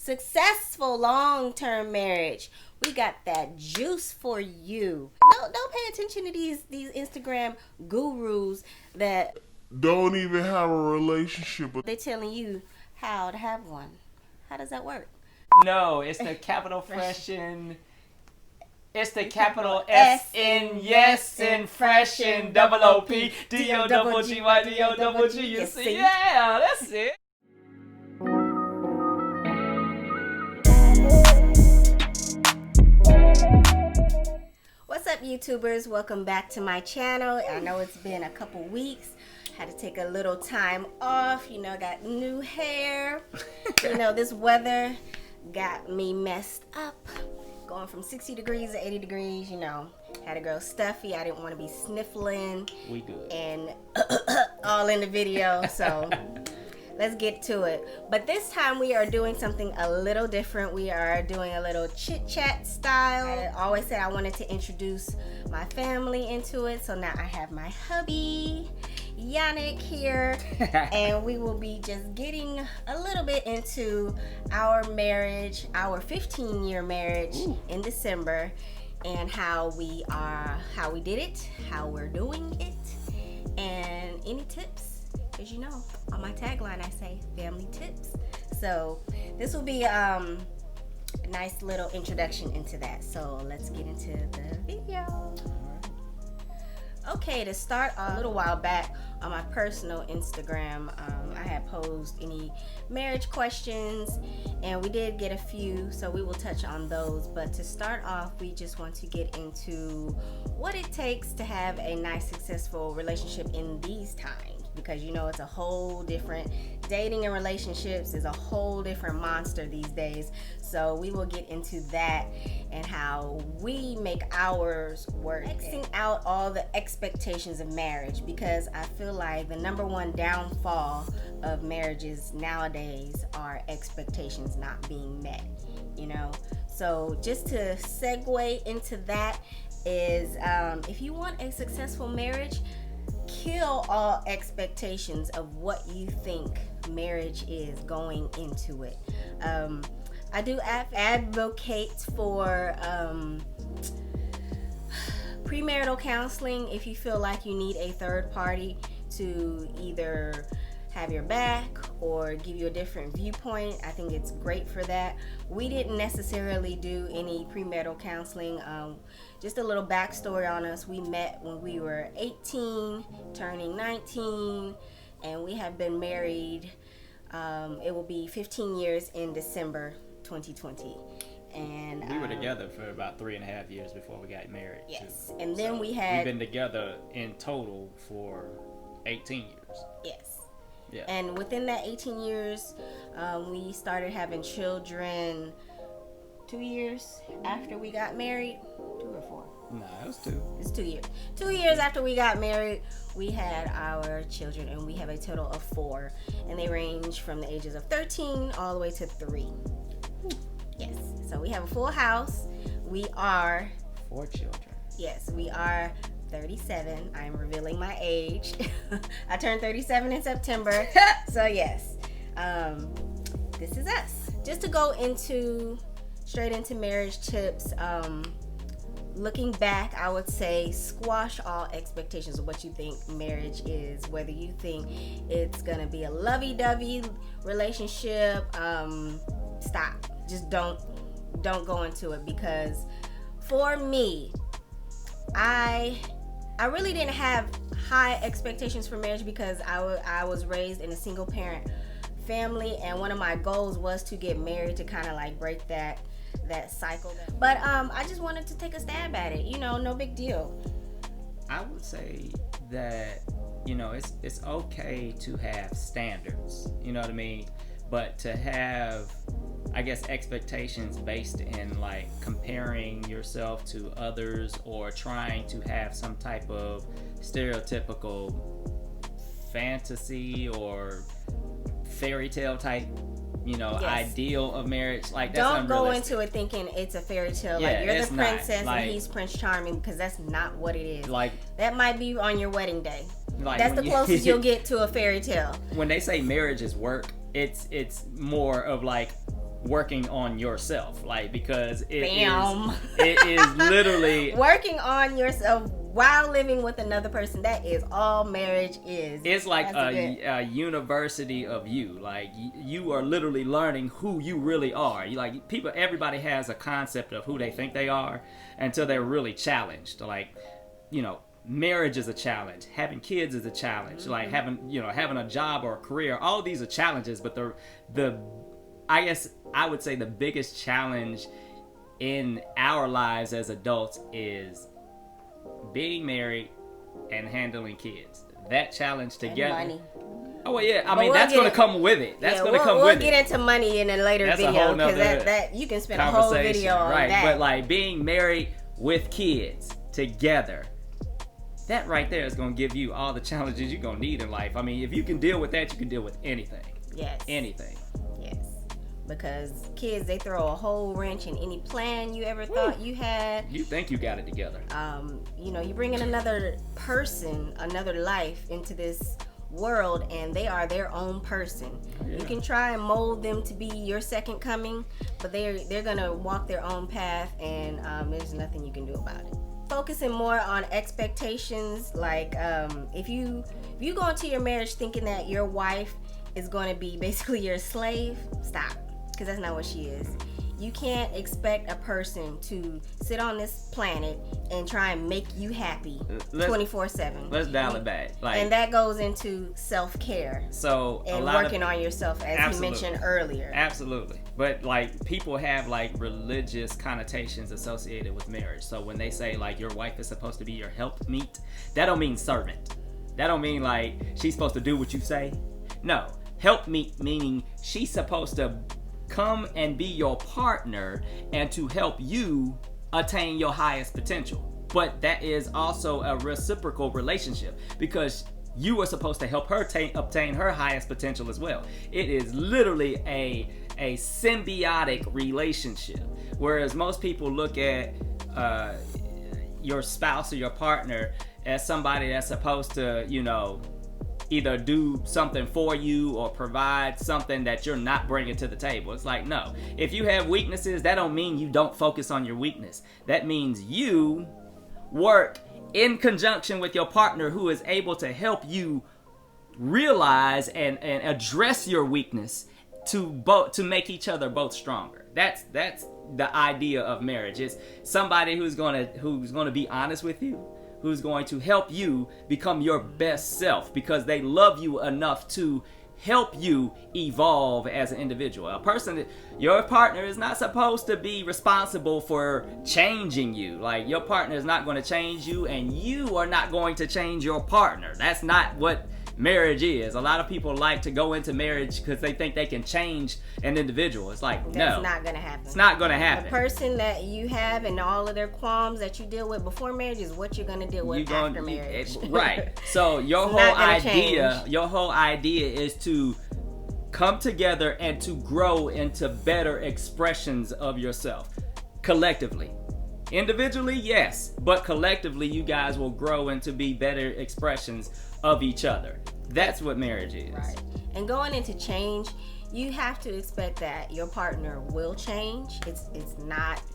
successful long-term marriage. We got that juice for you. Don't pay attention to these Instagram gurus that don't even have a relationship. They're telling you how to have one. How does that work? No, it's the capital freshen. It's the capital S in yes in freshen double OP DO double GY DO double G. You see? Yeah, that's it. What's up, YouTubers? Welcome back to my channel. I know it's been a couple weeks. Had to take a little time off. You know, got new hair. You know, this weather got me messed up. Going from 60 degrees to 80 degrees, you know, had to grow stuffy. I didn't want to be sniffling. We good. And all in the video, so let's get to it. But this time we are doing something a little different. We are doing a little chit-chat style. I always said I wanted to introduce my family into it, so now I have my hubby, Yannick, here, and we will be just getting a little bit into our marriage, our 15-year marriage. Ooh. In December, and how we did it, how we're doing it, and any tips, because you know on my tagline I say family tips. So this will be a nice little introduction into that. So let's get into the video. Okay, to start, a little while back on my personal Instagram, I had posed any marriage questions, and we did get a few, so we will touch on those. But to start off, we just want to get into what it takes to have a nice, successful relationship in these times, because you know it's a whole different, dating and relationships is a whole different monster these days. So we will get into that and how we make ours work. Xing out all the expectations of marriage, because I feel like the number one downfall of marriages nowadays are expectations not being met, you know. So just to segue into that is, if you want a successful marriage, kill all expectations of what you think marriage is going into it. I do advocate for premarital counseling if you feel like you need a third party to either have your back or give you a different viewpoint. I think it's great for that. We didn't necessarily do any premarital counseling. Just a little backstory on us. We met when we were 18, turning 19, and we have been married. It will be 15 years in December 2020. And we were together for about 3.5 years before we got married. Yes, too. and then so we've been together in total for 18 years. Yes. Yeah. And within that 18 years, we started having children 2 years after we got married. 2 or 4? No, it was 2. It's 2 years. 2 years after we got married, we had our children, and we have a total of 4. And they range from the ages of 13 all the way to 3. Yes. So we have a full house. We are 4 children. Yes, we are 37. I'm revealing my age. I turned 37 in September. So yes, this is us. Just to go straight into marriage tips. Looking back, I would say squash all expectations of what you think marriage is. Whether you think it's gonna be a lovey-dovey relationship, stop. Just don't go into it, because for me, I really didn't have high expectations for marriage, because I was raised in a single parent family, and one of my goals was to get married to kind of like break that cycle. But I just wanted to take a stab at it, you know, no big deal. I would say that, you know, it's okay to have standards, you know what I mean? But to have, I guess, expectations based in like comparing yourself to others or trying to have some type of stereotypical fantasy or fairy tale type, you know, yes, ideal of marriage, like that's don't go unrealistic. into it thinking it's a fairy tale. Yeah, like you're the princess like, and he's Prince Charming, because that's not what it is. Like that might be on your wedding day. Like that's the closest you'll get to a fairy tale. When they say marriage is work, it's more of like working on yourself, like, because Bam. it is literally working on yourself while living with another person. That is all marriage is. It's like a university of you. Like, you are literally learning who you really are. Everybody has a concept of who they think they are until they're really challenged. Like, marriage is a challenge. Having kids is a challenge. Like having a job or a career. All of these are challenges, but I guess I would say the biggest challenge in our lives as adults is being married and handling kids. That challenge together. And money. Oh well, yeah. I mean, that's going to come with it. That's going to come with it. We'll get into money in a later video, because that you can spend a whole video on that. But like being married with kids together, that right there is going to give you all the challenges you're going to need in life. I mean, if you can deal with that, you can deal with anything. Yes. Anything. Yes. Because kids, they throw a whole wrench in any plan you ever thought you had. You think you got it together. You bring in another person, another life into this world, and they are their own person. Yeah. You can try and mold them to be your second coming, but they're gonna walk their own path, and there's nothing you can do about it. Focusing more on expectations, like if you go into your marriage thinking that your wife is going to be basically your slave, stop, because that's not what she is. You can't expect a person to sit on this planet and try and make you happy 24/7. Let's dial it back. And that goes into self-care. And working on yourself, as you mentioned earlier. Absolutely. But like, people have like religious connotations associated with marriage. So when they say like your wife is supposed to be your helpmeet, that don't mean servant. That don't mean like she's supposed to do what you say. No. Helpmeet meaning she's supposed to come and be your partner and to help you attain your highest potential. But that is also a reciprocal relationship, because you are supposed to help her obtain her highest potential as well. It is literally a symbiotic relationship. Whereas most people look at your spouse or your partner as somebody that's supposed to, either do something for you or provide something that you're not bringing to the table. It's like, no. If you have weaknesses, that don't mean you don't focus on your weakness. That means you work in conjunction with your partner, who is able to help you realize and address your weakness to make each other both stronger. That's the idea of marriage. It's somebody who's going to be honest with you, who's going to help you become your best self, because they love you enough to help you evolve as an individual. Your partner is not supposed to be responsible for changing you. Like, your partner is not going to change you, and you are not going to change your partner. That's not what marriage is. A lot of people like to go into marriage because they think they can change an individual. It's like, no. That's not going to happen. It's not going to happen. The person that you have and all of their qualms that you deal with before marriage is what you're going to deal with after marriage. Right. So your whole idea is to come together and to grow into better expressions of yourself collectively. Individually, yes, but collectively you guys will grow into be better expressions of each other. That's what marriage is. Right. And going into change, you have to expect that your partner will change. It's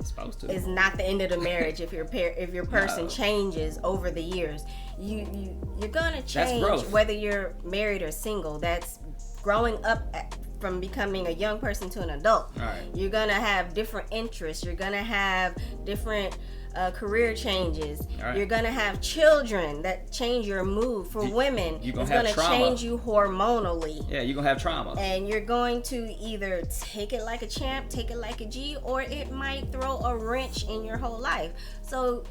supposed to. It's not the end of the marriage if your person changes over the years. You're gonna change whether you're married or single. That's growing up from becoming a young person to an adult. Right. You're gonna have different interests. You're gonna have different career changes. Right. You're gonna have children that change your mood. For women, it's gonna change you hormonally. Yeah, you're gonna have trauma. And you're going to either take it like a champ, take it like a G, or it might throw a wrench in your whole life. So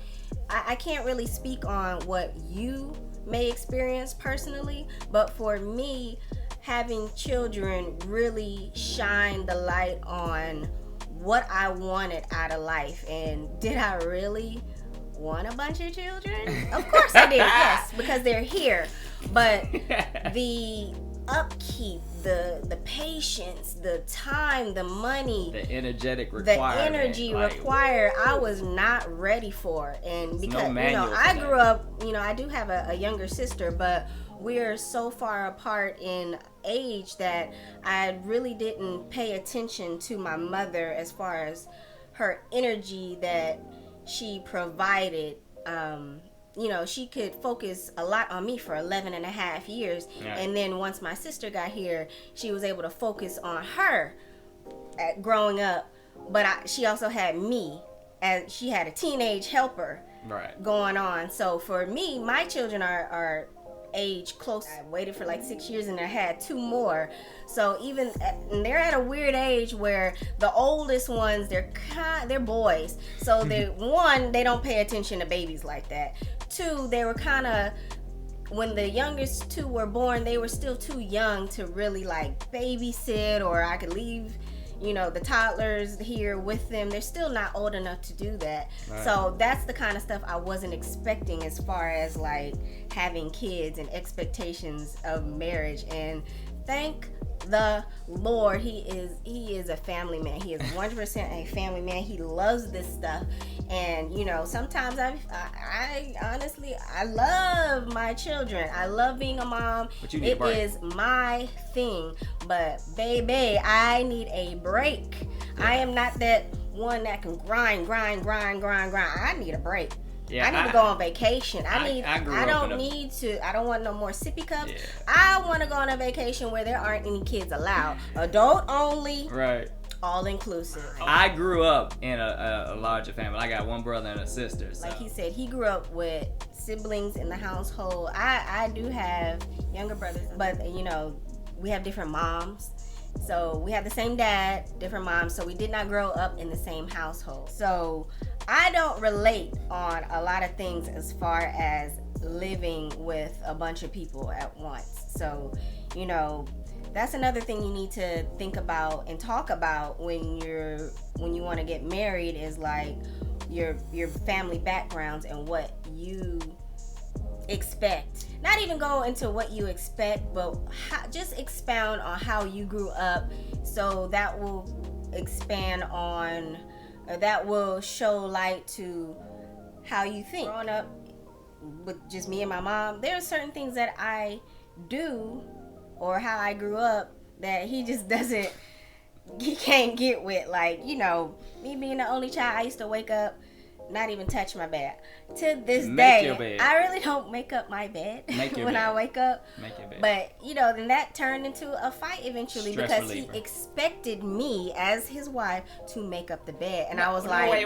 I can't really speak on what you may experience personally, but for me, having children really shine the light on what I wanted out of life. And did I really want a bunch of children? Of course I did, yes, because they're here. But the upkeep, the patience, the time, the money, the energetic requirement, the energy required, I was not ready for. And because I grew up, I do have a younger sister, but we're so far apart in age that I really didn't pay attention to my mother as far as her energy that she provided. She could focus a lot on me for 11 and a half years. Yeah. And then once my sister got here, she was able to focus on her growing up. But she also had me, as she had a teenage helper going on. So for me, my children are age close. I waited for like 6 years and I had 2 more. So and they're at a weird age where the oldest ones, they're boys. So they don't pay attention to babies like that. 2, they were kind of, when the youngest 2 were born, they were still too young to really like babysit, or I could leave the toddlers here with them. They're still not old enough to do that. Right. So that's the kind of stuff I wasn't expecting as far as like having kids and expectations of marriage. And thank the Lord, he is a family man. He is 100% a family man. He loves this stuff. And sometimes I honestly, I love my children. I love being a mom. It is my thing. But baby, I need a break. Yeah. I am not that one that can grind. I need a break. Yeah, I need to go on vacation. I don't want no more sippy cups. Yeah. I want to go on a vacation where there aren't any kids allowed. Adult only. Right. All inclusive. I grew up in a larger family. I got one brother and a sister. So. Like he said, he grew up with siblings in the household. I do have younger brothers, but we have different moms. So we have the same dad, different moms. So we did not grow up in the same household. So I don't relate on a lot of things as far as living with a bunch of people at once. So, that's another thing you need to think about and talk about when you want to get married, is like your family backgrounds and what you expect. Not even go into what you expect, but just expound on how you grew up, so that will expand on, or that will show light to how you think. Growing up with just me and my mom, there are certain things that I do, or how I grew up, that he just doesn't, he can't get with. Like, me being the only child, I used to wake up, not even touch my bed. To this day, I really don't make up my bed when I wake up. Make your bed. But, then that turned into a fight eventually. Stress because reliever. He expected me as his wife to make up the bed. And I was like, wait.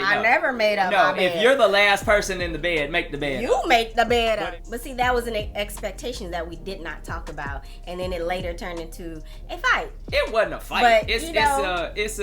I never made up my bed. If you're the last person in the bed, make the bed. You make the bed up. But see, that was an expectation that we did not talk about. And then it later turned into a fight. It wasn't a fight. But, it's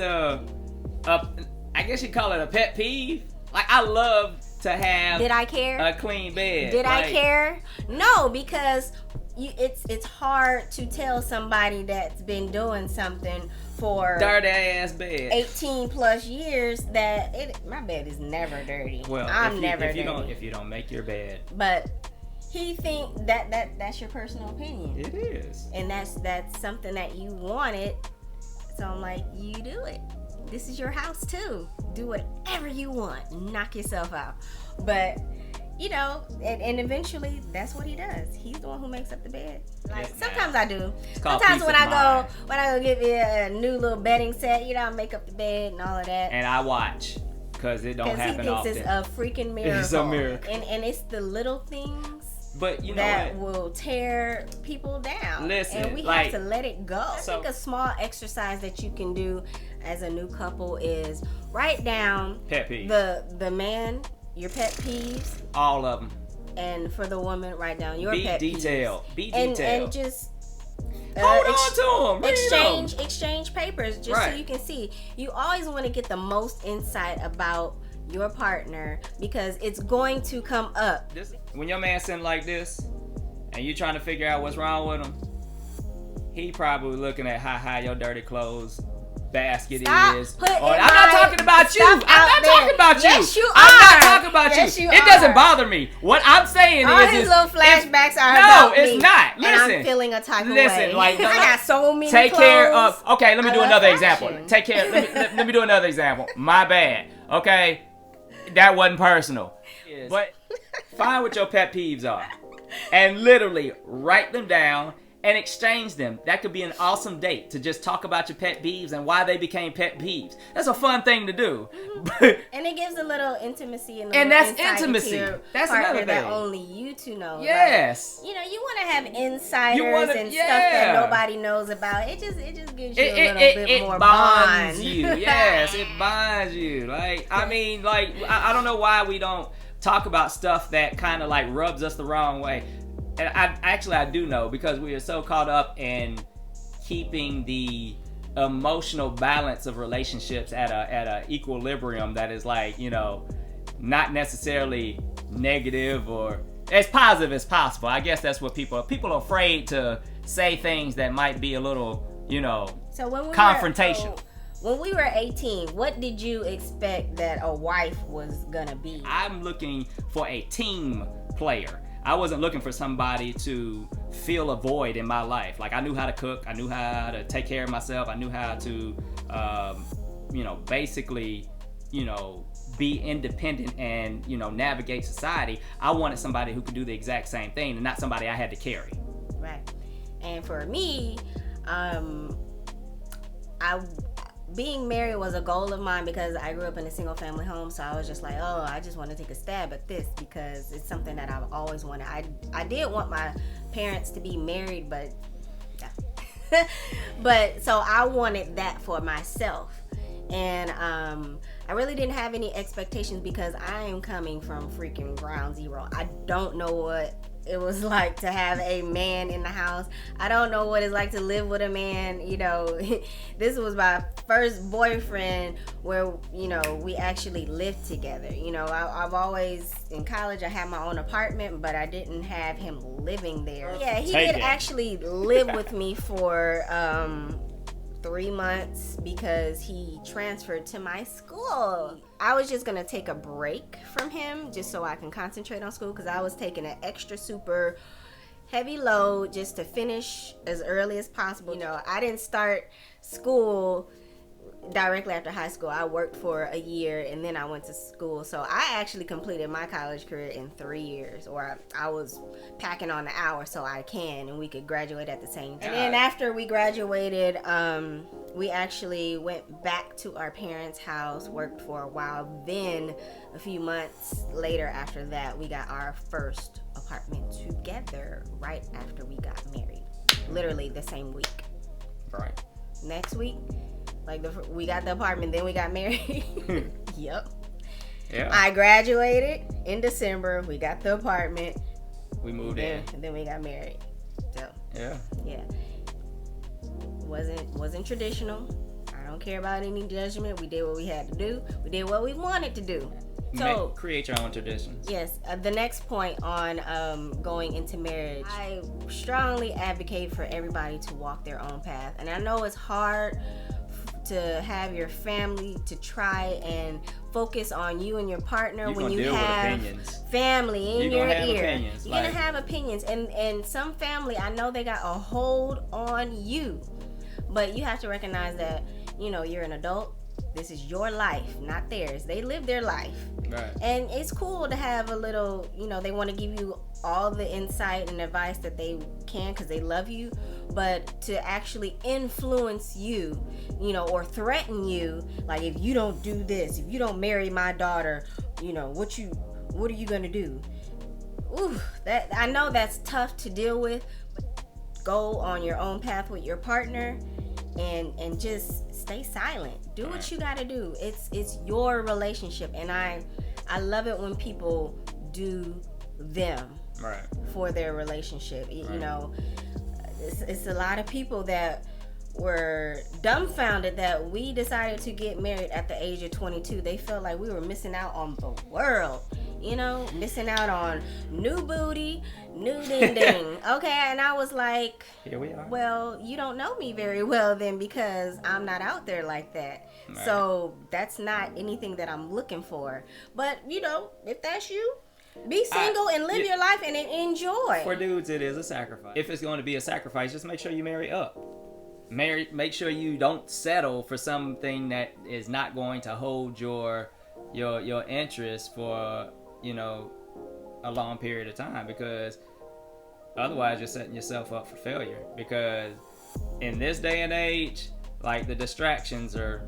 I guess you call it a pet peeve. Like, I love to have Did I care? A clean bed. Did I care? No, because it's hard to tell somebody that's been doing something for dirty ass bed 18 plus years that my bed is never dirty. Well, I'm never dirty. Dirty. If you don't make your bed. But he think that's your personal opinion. It is. And that's something that you wanted. So I'm like, you do it. This is your house too. Do whatever you want. Knock yourself out. But, and eventually that's what he does. He's the one who makes up the bed. Like, sometimes I do. Sometimes when I go get me a new little bedding set, I make up the bed and all of that. And I watch, because it don't happen often. Because he thinks it's a freaking miracle. It's a miracle. And it's the little things. But that will tear people down. Listen, and we have to let it go. I think a small exercise that you can do as a new couple is write down pet peeves. Your pet peeves. All of them. And for the woman, write down your pet peeves. Be detailed. And just hold on to them. Exchange papers just so you can see. You always want to get the most insight about your partner, because it's going to come up. When your man sitting like this and you trying to figure out what's wrong with him, he probably looking at how high your dirty clothes basket is. I'm not talking about you. I'm not talking about you. Yes, you are. I'm not talking about yes, you. It doesn't bother me. What I'm saying all is his little flashbacks are about me. No, it's not. Listen, and I'm feeling a type of way. Like, I got so many take clothes. Care of. Okay, let me do another fashion. example. Take care. Let me do another example. My bad. Okay, that wasn't personal. But find what your pet peeves are. and literally write them down and exchange them. That could be an awesome date to just talk about your pet peeves and why they became pet peeves. That's a fun thing to do. And it gives a little intimacy and that's intimacy. That's another thing that only you two know. Yes. Like, you want to have insiders and stuff that nobody knows about. It just gives you a little bit more bonds bond. You. Yes, it bonds you. Like, I mean, like, I don't know why we don't talk about stuff that kind of like rubs us the wrong way. And I do know, because we are so caught up in keeping the emotional balance of relationships at a equilibrium that is like, not necessarily negative or as positive as possible. I guess that's what people are afraid to say things that might be a little, so when confrontational. When we were 18, what did you expect that a wife was gonna be? I'm looking for a team player. I wasn't looking for somebody to fill a void in my life. Like, I knew how to cook. I knew how to take care of myself. I knew how to, basically, be independent and, navigate society. I wanted somebody who could do the exact same thing and not somebody I had to carry. Right. And for me, being married was a goal of mine because I grew up in a single family home. So I was just like, I just want to take a stab at this because it's something that I've always wanted. I did want my parents to be married, but so I wanted that for myself. And I really didn't have any expectations because I am coming from freaking ground zero. I don't know what it was like to have a man in the house. I don't know what it's like to live with a man. This was my first boyfriend where, we actually lived together. I've always, in college, I had my own apartment, but I didn't have him living there. Yeah, he did actually live with me for 3 months because he transferred to my school. I was just gonna take a break from him just so I can concentrate on school because I was taking an extra super heavy load just to finish as early as possible. I didn't start school directly after high school. I worked for a year and then I went to school. So I actually completed my college career in 3 years, or I was packing on the hour so I can and we could graduate at the same time. And then after we graduated, we actually went back to our parents' house, worked for a while. Then a few months later after that, we got our first apartment together right after we got married. Literally the same week. Right. Next week, we got the apartment, then we got married. Yep. Yeah. I graduated in December. We got the apartment. We moved in. And then we got married. So. Yeah. Yeah. Wasn't traditional. I don't care about any judgment. We did what we had to do. We did what we wanted to do. So create your own traditions. Yes. The next point on going into marriage, I strongly advocate for everybody to walk their own path. And I know it's hard to have your family to try and focus on you and your partner when you have family in your ear. You're gonna have opinions, and some family, I know they got a hold on you, but you have to recognize that you're an adult. This is your life, not theirs. They live their life. Right. And it's cool to have a little, they want to give you all the insight and advice that they can because they love you. But to actually influence you, or threaten you, like if you don't do this, if you don't marry my daughter, what are you going to do? Ooh, that I know that's tough to deal with. But go on your own path with your partner and just stay silent. Do what you got to do. It's your relationship, and I love it when people do them for their relationship. It's a lot of people that were dumbfounded that we decided to get married at the age of 22. They felt like we were missing out on the world, missing out on new booty, new ding ding. Okay, and I was like, here we are. Well, you don't know me very well then, because I'm not out there like that. Right. So that's not anything that I'm looking for. But if that's you, be single and live your life and enjoy. For dudes, it is a sacrifice. If it's going to be a sacrifice, just make sure you marry up. Make sure you don't settle for something that is not going to hold your interest for a long period of time, because Otherwise, you're setting yourself up for failure, because in this day and age, like, the distractions are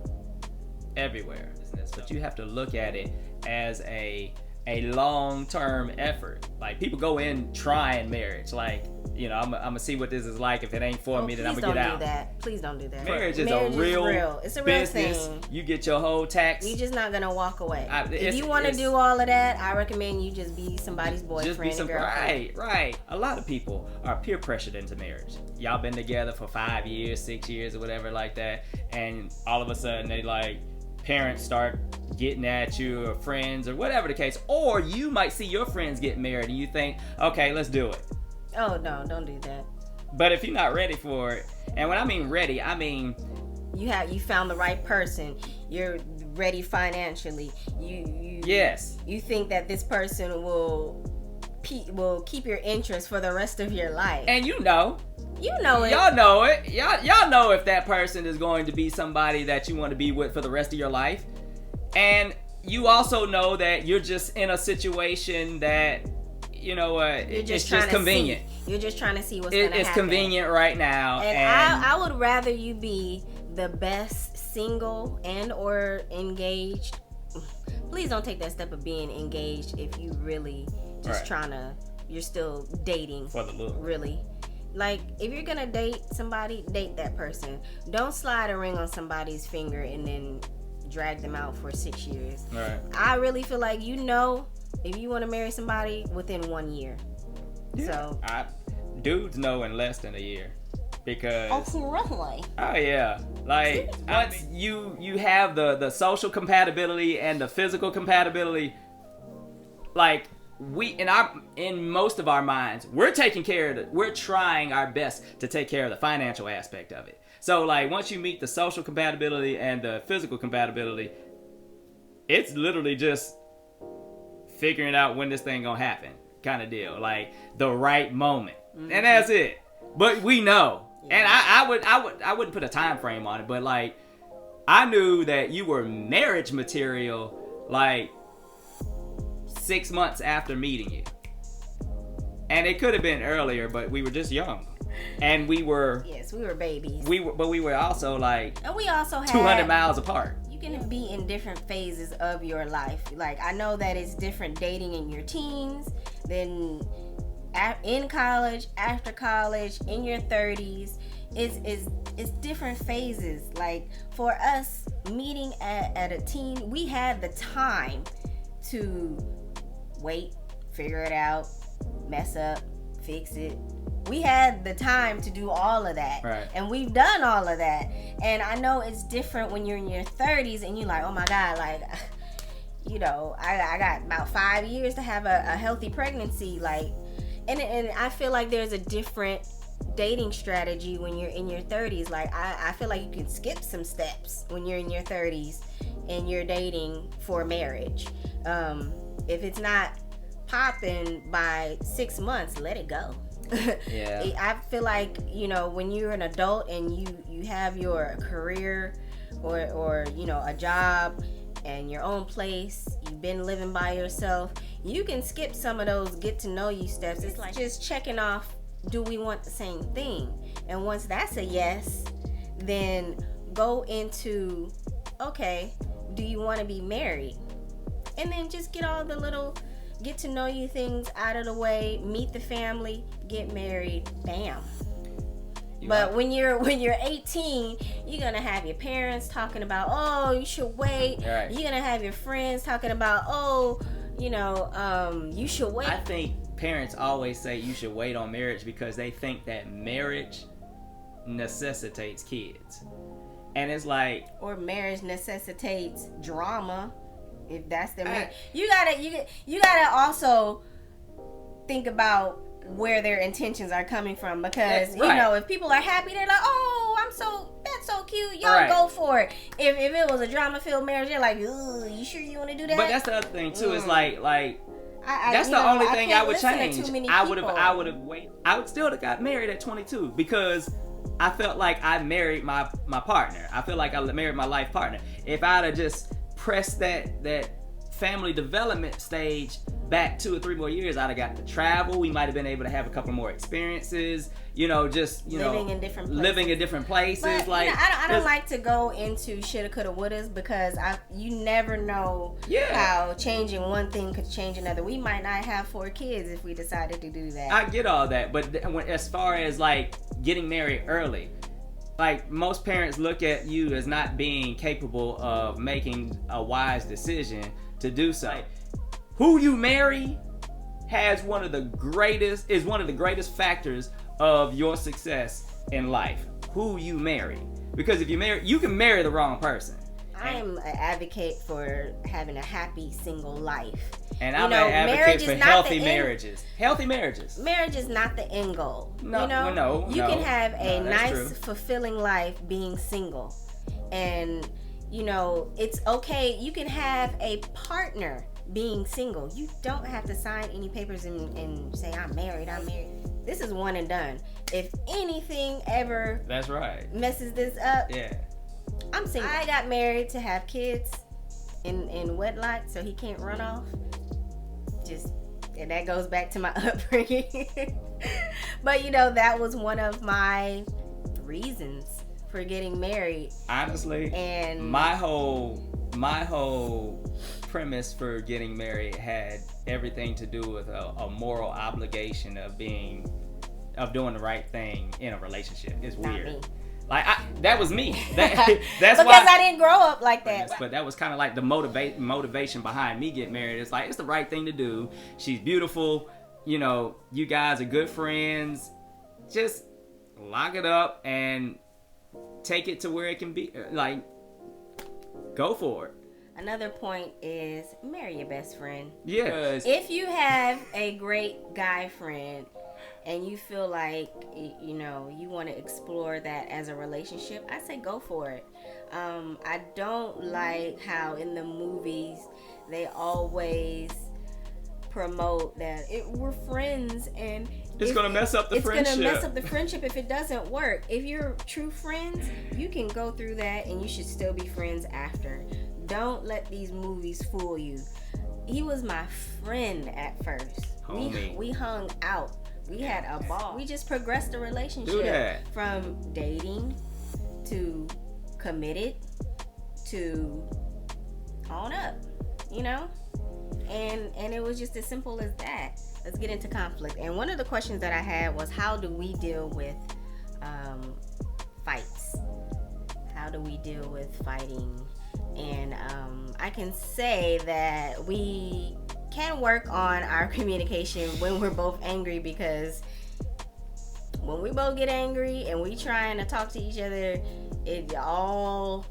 everywhere. But you have to look at it as a long-term effort. Like, people go in trying marriage, like, you know, I'm gonna see what this is like. If it ain't for me, then I'm gonna get out. Please don't do that. Marriage is a real It's a real business. thing. You get your whole tax. You're just not gonna walk away. If you want to do all of that, I recommend you just be somebody's boyfriend and girlfriend. Right. A lot of people are peer pressured into marriage. Y'all been together for 5 years, 6 years, or whatever like that, and all of a sudden they like, parents start getting at you, or friends, or whatever the case. Or you might see your friends get married and you think, okay, let's do it. Oh no, don't do that. But if you're not ready for it, and when I mean ready, I mean you found the right person. You're ready financially. Yes. You think that this person will keep your interest for the rest of your life. And you know it. Y'all know it. Y'all know if that person is going to be somebody that you want to be with for the rest of your life. And you also know that you're just in a situation that, you know, it's just convenient. You're just trying to see what's going to happen. It's convenient right now. And I would rather you be the best single and or engaged. Please don't take that step of being engaged if you really just you're still dating. For the look. Really. Like, if you're going to date somebody, date that person. Don't slide a ring on somebody's finger and then drag them out for 6 years. Right. I really feel like, you know, if you want to marry somebody within 1 year. Yeah. So dudes know in less than a year, because really? Oh yeah, like once you have the social compatibility and the physical compatibility, like we in most of our minds, we're trying our best to take care of the financial aspect of it. So like once you meet the social compatibility and the physical compatibility, it's literally just figuring out when this thing gonna happen, kind of deal, like the right moment. Mm-hmm. And that's it. But we know. Yeah. And I wouldn't put a time frame on it, but like I knew that you were marriage material like 6 months after meeting you. And it could have been earlier, but we were just young. And we were babies. We were also like, and we also had 200 miles apart. You can be in different phases of your life. Like, I know that it's different dating in your teens, then in college, after college, in your 30s. It's different phases. Like, for us, meeting at a teen, we had the time to wait, figure it out, mess up, fix it. We had the time to do all of that. Right. And we've done all of that. And I know it's different when you're in your 30s and you're like, oh my God, like, you know, I got about 5 years to have a healthy pregnancy. Like, and I feel like there's a different dating strategy when you're in your 30s. Like, I feel like you can skip some steps when you're in your 30s and you're dating for marriage. If it's not popping by 6 months, let it go. Yeah. I feel like, you know, when you're an adult and you have your career or you know, a job and your own place, you've been living by yourself, you can skip some of those get to know you steps. It's like just checking off, do we want the same thing? And once that's a yes, then go into, okay, do you want to be married? And then just get all the little get to know you things out of the way, meet the family, get married, bam. But when you're 18, you're gonna have your parents talking about, oh, you should wait. Right. You're gonna have your friends talking about, oh, you know, you should wait. I think parents always say you should wait on marriage because they think that marriage necessitates kids. And it's like, or marriage necessitates drama. If that's the man, you gotta also think about where their intentions are coming from, because you know, if people are happy, they're like, oh, that's so cute, y'all go for it. If it was a drama filled marriage, they're like, ooh, you sure you want to do that? But that's the other thing too. It's like that's the only thing I would change. I would have waited. I would still have got married at 22 because I felt like I married my partner. I feel like I married my life partner. If I'd have just press that family development stage back 2 or 3 more years, I'd have got to travel. We might have been able to have a couple more experiences. Living in different places. But, like, I don't like to go into shoulda, coulda, wouldas, because you never know how changing one thing could change another. We might not have 4 kids if we decided to do that. I get all that, but as far as like getting married early, like most parents look at you as not being capable of making a wise decision to do so. Who you marry is one of the greatest factors of your success in life. Who you marry. Because if you can marry the wrong person. I am an advocate for having a happy single life. And I'm an advocate for healthy marriages. Healthy marriages. Marriage is not the end goal. No, you can have a nice, true. fulfilling life being single. And, it's okay. You can have a partner being single. You don't have to sign any papers and say, I'm married. This is one and done. If anything ever messes this up, I'm single. I got married to have kids in wedlock, so he can't run off. And that goes back to my upbringing. But that was one of my reasons for getting married. Honestly, and my whole premise for getting married had everything to do with a moral obligation of doing the right thing in a relationship. It's weird. Not me. Like that was me. That's because why I didn't grow up like that. But that was kind of like the motivation behind me getting married. It's like it's the right thing to do. She's beautiful. You guys are good friends. Just lock it up and take it to where it can be. Like, go for it. Another point is marry your best friend. Yes. If you have a great guy friend and you feel like, you want to explore that as a relationship, I say go for it. I don't like how in the movies they always promote that we're friends and it's going to mess up the friendship. It's going to mess up the friendship if it doesn't work. If you're true friends, you can go through that and you should still be friends after. Don't let these movies fool you. He was my friend at first. We hung out. We had a ball. We just progressed the relationship from dating to committed to on up, and it was just as simple as that. Let's get into conflict. And one of the questions that I had was, how do we deal with fights? How do we deal with fighting? And I can say that we can work on our communication when we're both angry, because when we both get angry and we trying to talk to each other, it all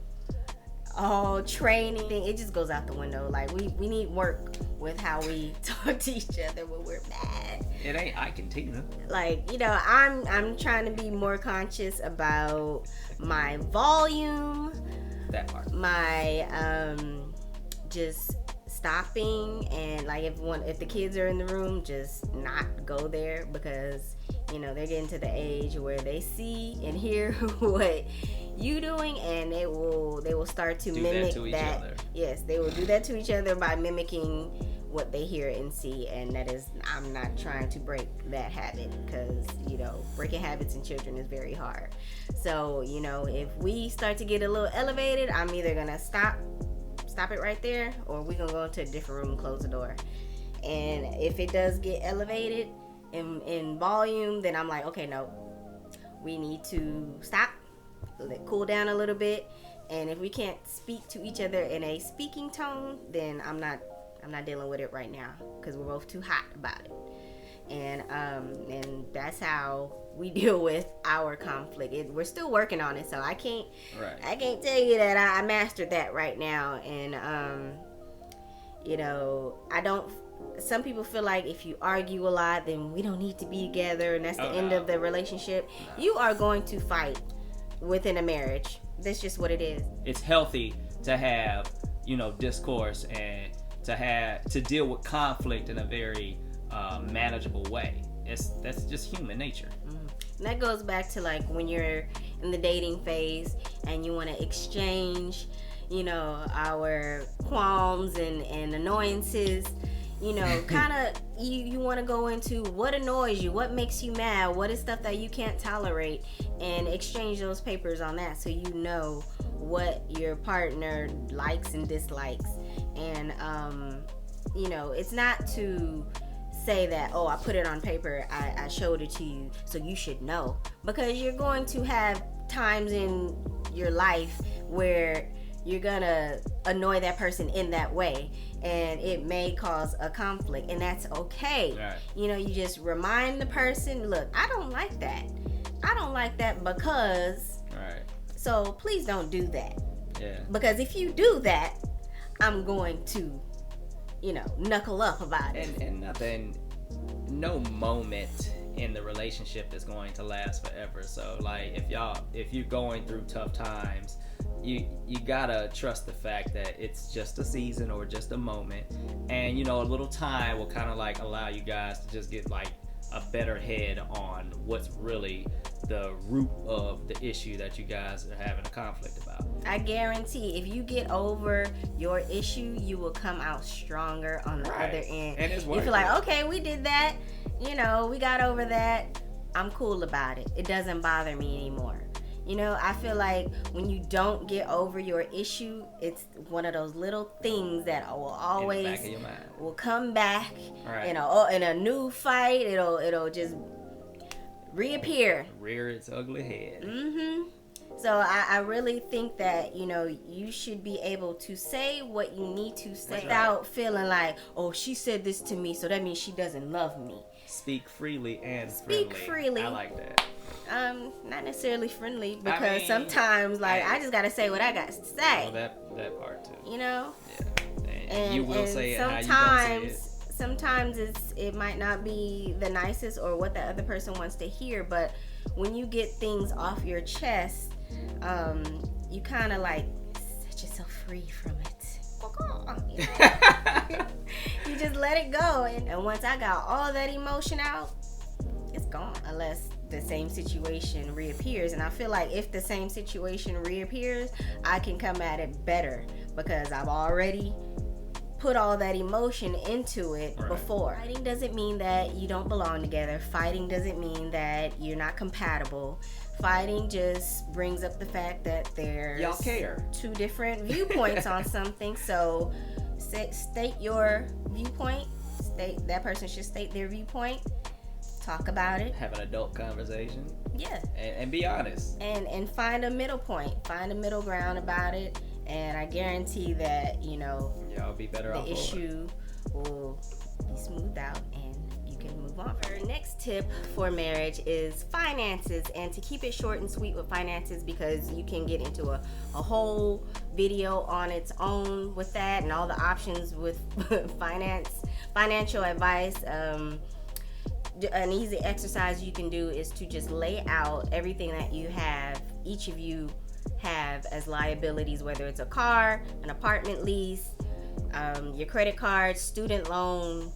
training, it just goes out the window. Like we need work with how we talk to each other when we're mad. It ain't I can Tina. Like, I'm trying to be more conscious about my volume. That part. My just stopping, and like if the kids are in the room, just not go there, because they're getting to the age where they see and hear what you doing, and they will start to mimic that. Yes, they will do that to each other by mimicking what they hear and see, and that is, I'm not trying to break that habit, because breaking habits in children is very hard. So if we start to get a little elevated, I'm either gonna stop it right there, or we're gonna go into a different room and close the door. And if it does get elevated in volume, then I'm like, okay, no, we need to stop, cool down a little bit. And if we can't speak to each other in a speaking tone, then I'm not dealing with it right now, because we're both too hot about it. And that's how we deal with our conflict. We're still working on it, so I can't tell you that I mastered that right now. And I don't. Some people feel like if you argue a lot, then we don't need to be together, and that's the end of the relationship. No. You are going to fight within a marriage. That's just what it is. It's healthy to have discourse and to deal with conflict in a very manageable way. That's just human nature. Mm-hmm. And that goes back to like when you're in the dating phase and you want to exchange our qualms and annoyances. Kind of you want to go into what annoys you, what makes you mad, what is stuff that you can't tolerate, and exchange those papers on that, so you know what your partner likes and dislikes. And it's not to say that, oh, I put it on paper, I showed it to you, so you should know, because you're going to have times in your life where you're gonna annoy that person in that way, and it may cause a conflict, and that's okay. Right. You just remind the person, look, I don't like that because, right, so please don't do that. Yeah. Because if you do that, I'm going to knuckle up about it. And nothing, no moment in the relationship is going to last forever. So like if you're going through tough times, you gotta trust the fact that it's just a season or just a moment, and a little time will kind of like allow you guys to just get like a better head on what's really the root of the issue that you guys are having a conflict about. I guarantee if you get over your issue, you will come out stronger on the other end. And it's you feel like, okay, we did that, we got over that, I'm cool about it, it doesn't bother me anymore. I feel like when you don't get over your issue, it's one of those little things that will always in the back of your mind. Will come back. Right. In a new fight, it'll just reappear, rear its ugly head. Mm-hmm. So I really think that you should be able to say what you need to say without feeling like, oh, she said this to me, so that means she doesn't love me. Speak freely and Speak freely. I like that. Not necessarily friendly, because sometimes I just gotta say what I got to say. Well, that part too. Yeah. And you will say it how you don't say it. Sometimes it might not be the nicest or what the other person wants to hear, but when you get things off your chest, you kind of like set yourself free from it. You just let it go, and once I got all that emotion out, it's gone, unless the same situation reappears. And I feel like if the same situation reappears, I can come at it better because I've already put all that emotion into it before. Fighting doesn't mean that you don't belong together. Fighting doesn't mean that you're not compatible. Fighting just brings up the fact that there's y'all care. Two different viewpoints on something. So state your viewpoint. That person should state their viewpoint. Talk about it. Have an adult conversation. Yeah. And be honest. And find a middle point. Find a middle ground about it. And I guarantee that, y'all be better off. The issue will be smoothed out and you can move on. Our next tip for marriage is finances, and to keep it short and sweet with finances, because you can get into a whole video on its own with that and all the options with financial advice. An easy exercise you can do is to just lay out everything that you have, each of you have as liabilities, whether it's a car, an apartment lease, your credit card, student loan,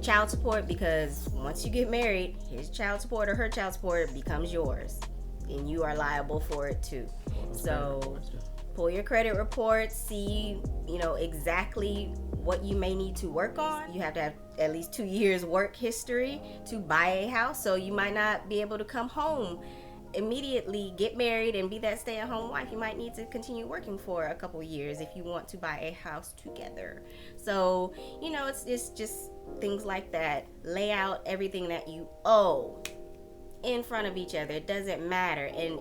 child support, because once you get married, his child support or her child support becomes yours and you are liable for it too. So pull your credit report, see exactly what you may need to work on. You have to have at least 2 years work history to buy a house, so you might not be able to come home immediately, get married and be that stay-at-home wife. You might need to continue working for a couple years if you want to buy a house together. So it's just things like that. Lay out everything that you owe in front of each other. It doesn't matter, and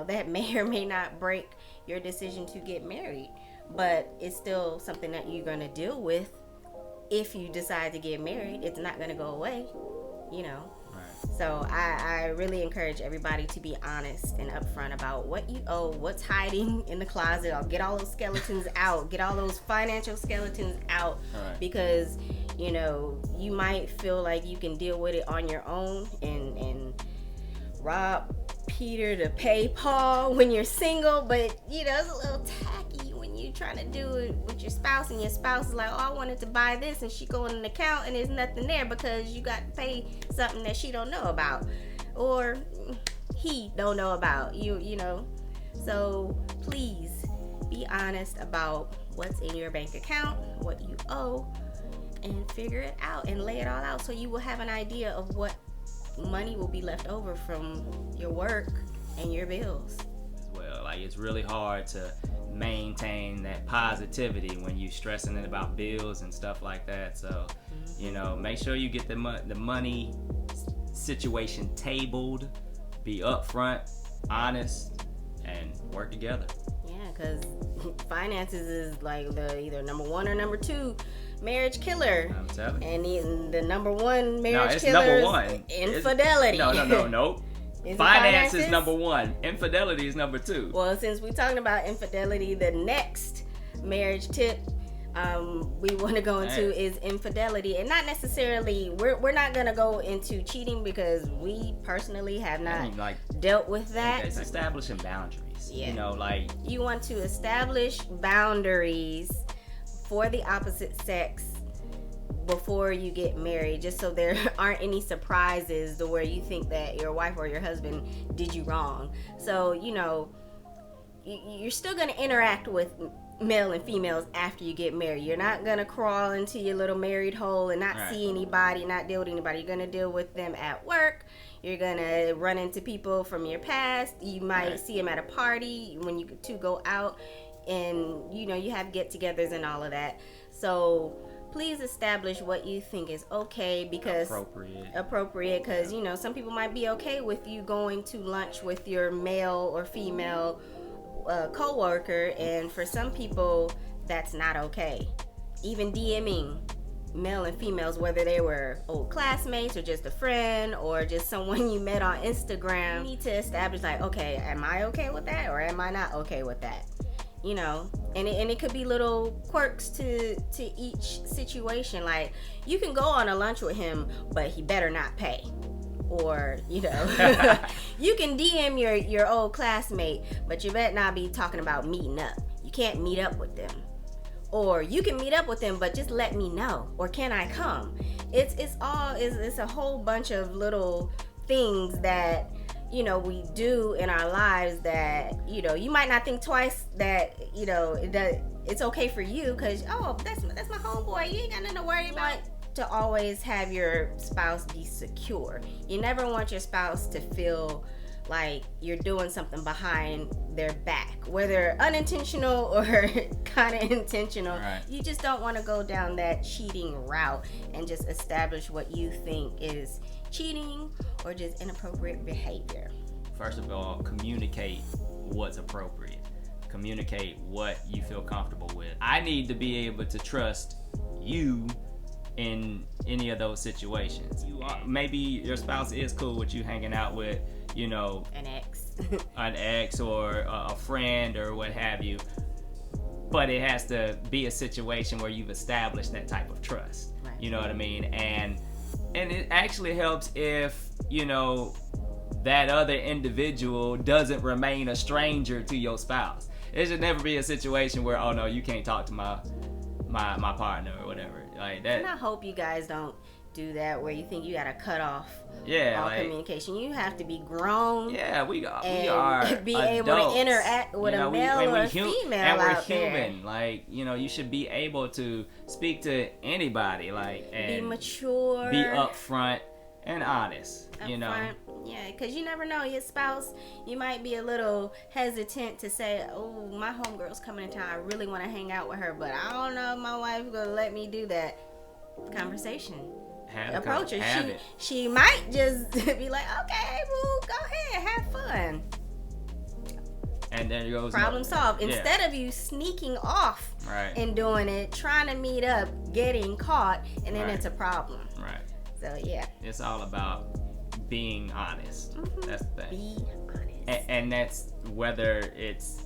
that may or may not break your decision to get married, but it's still something that you're going to deal with. If you decide to get married, it's not going to go away. So I really encourage everybody to be honest and upfront about what you owe, what's hiding in the closet. I'll get all those skeletons out, get all those financial skeletons out, because you might feel like you can deal with it on your own and rob Peter to pay Paul when you're single, but it's a little tacky when you're trying to do it with your spouse, and your spouse is like, oh, I wanted to buy this, and she go in an account and there's nothing there because you got to pay something that she don't know about, or he don't know about. So please honest about what's in your bank account, what you owe, and figure it out and lay it all out so you will have an idea of what money will be left over from your work and your bills. Well, like, it's really hard to maintain that positivity when you're stressing it about bills and stuff like that. So, you know, make sure you get the money situation tabled, be upfront, honest, and work together. Yeah, because finances is like the either number one or number two marriage killer. I'm telling you. And the number one marriage killer number is one. infidelity. No. Finance is number one. Infidelity is number two. Well, since we're talking about infidelity, the next marriage tip we want to go into is infidelity, and not necessarily we're not gonna go into cheating because we personally have not dealt with that. It's establishing boundaries. Yeah. You know, like, you want to establish boundaries for the opposite sex before you get married, just so there aren't any surprises to where you think that your wife or your husband did you wrong. So, you know, you're still going to interact with male and females after you get married. You're not going to crawl into your little married hole and not see anybody, not deal with anybody. You're going to deal with them at work. You're going to run into people from your past. You might see them at a party when you two go out, and, you know, you have get-togethers and all of that. So please establish what you think is okay, because appropriate, because, you know, some people might be okay with you going to lunch with your male or female co-worker, and for some people that's not okay. Even DMing male and females, whether they were old classmates or just a friend or just someone you met on Instagram, you need to establish, like, okay, am I okay with that or am I not okay with that? You know, and it could be little quirks to each situation. Like, you can go on a lunch with him, but he better not pay. Or, you know, you can DM your old classmate, but you better not be talking about meeting up. You can't meet up with them. Or you can meet up with them, but just let me know. Or can I come? It's a whole bunch of little things that, you know, we do in our lives that, you know, you might not think twice that, you know, it's okay for you because, oh, that's my homeboy. You ain't got nothing to worry about. To always have your spouse be secure. You never want your spouse to feel like you're doing something behind their back, whether unintentional or kind of intentional. Right. You just don't want to go down that cheating route and just establish what you think is cheating or just inappropriate behavior. First of all, communicate what's appropriate. Communicate what you feel comfortable with. I need to be able to trust you in any of those situations. Maybe your spouse is cool with you hanging out with, you know, an ex or a friend or what have you, but it has to be a situation where you've established that type of trust. Right. You know what I mean? And it actually helps if, you know, that other individual doesn't remain a stranger to your spouse. It should never be a situation where, oh no, you can't talk to my partner or whatever. Like that. And I hope you guys don't do that where you think you gotta cut off all communication. You have to be grown. Yeah, we are be adults. Able to interact with a male or a female and we're out human. there. Like, you know, you should be able to speak to anybody. Like, and be mature, be upfront and honest. You know. Yeah, because you never know, your spouse, you might be a little hesitant to say, oh, my homegirl's coming in town, I really want to hang out with her, but I don't know if my wife's going to let me do that. Conversation. Approach her. She might just be like, okay, well, go ahead, have fun. And there goes problem solved. Instead of you sneaking off and doing it, trying to meet up, getting caught, and then it's a problem. Right. So, yeah. It's all about being honest. Mm-hmm. That's the thing. Be honest. And that's whether it's,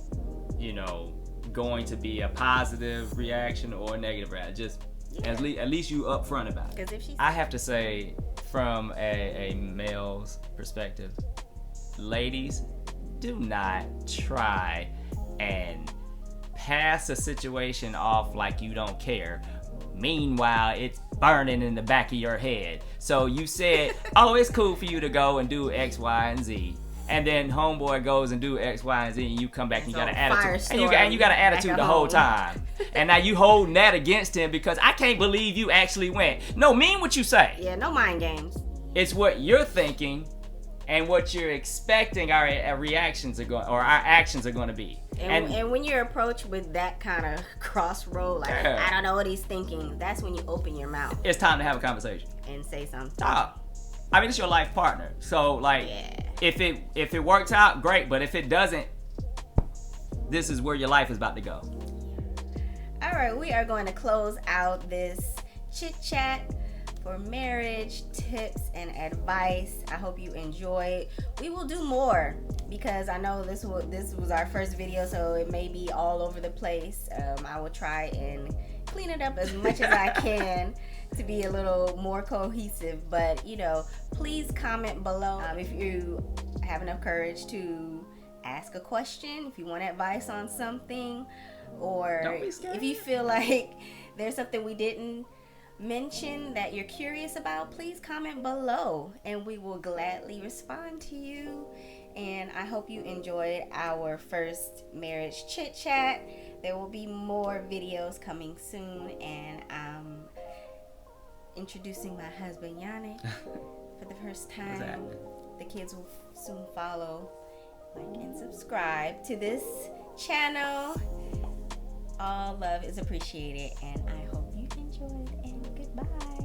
you know, going to be a positive reaction or a negative reaction. Just at least you upfront about it. I have to say, from a male's perspective, ladies, do not try and pass a situation off like you don't care. Meanwhile, it's burning in the back of your head. So you said, oh, it's cool for you to go and do X, Y, and Z. And then homeboy goes and do X, Y, and Z, and you come back and you got an attitude. And you got an attitude the whole time. And now you holding that against him because I can't believe you actually went. No, mean what you say. Yeah, no mind games. It's what you're thinking and what you're expecting our reactions are going, or our actions are going to be. And when you're approached with that kind of crossroad, like, I don't know what he's thinking, that's when you open your mouth. It's time to have a conversation. And say something. Stop. I mean, it's your life partner. So, like, if it works out, great. But if it doesn't, this is where your life is about to go. All right, we are going to close out this chit-chat for marriage tips and advice. I hope you enjoyed. We will do more because I know this was our first video, so it may be all over the place. I will try and clean it up as much as I can to be a little more cohesive. But please comment below if you have enough courage to ask a question, if you want advice on something, or if you feel like there's something we didn't mention that you're curious about, please comment below and we will gladly respond to you. And I hope you enjoyed our first marriage chit chat. There will be more videos coming soon, and I'm introducing my husband Yannick for the first time. The kids will soon follow. Like and subscribe to this channel. All love is appreciated, and I hope you enjoyed, and goodbye.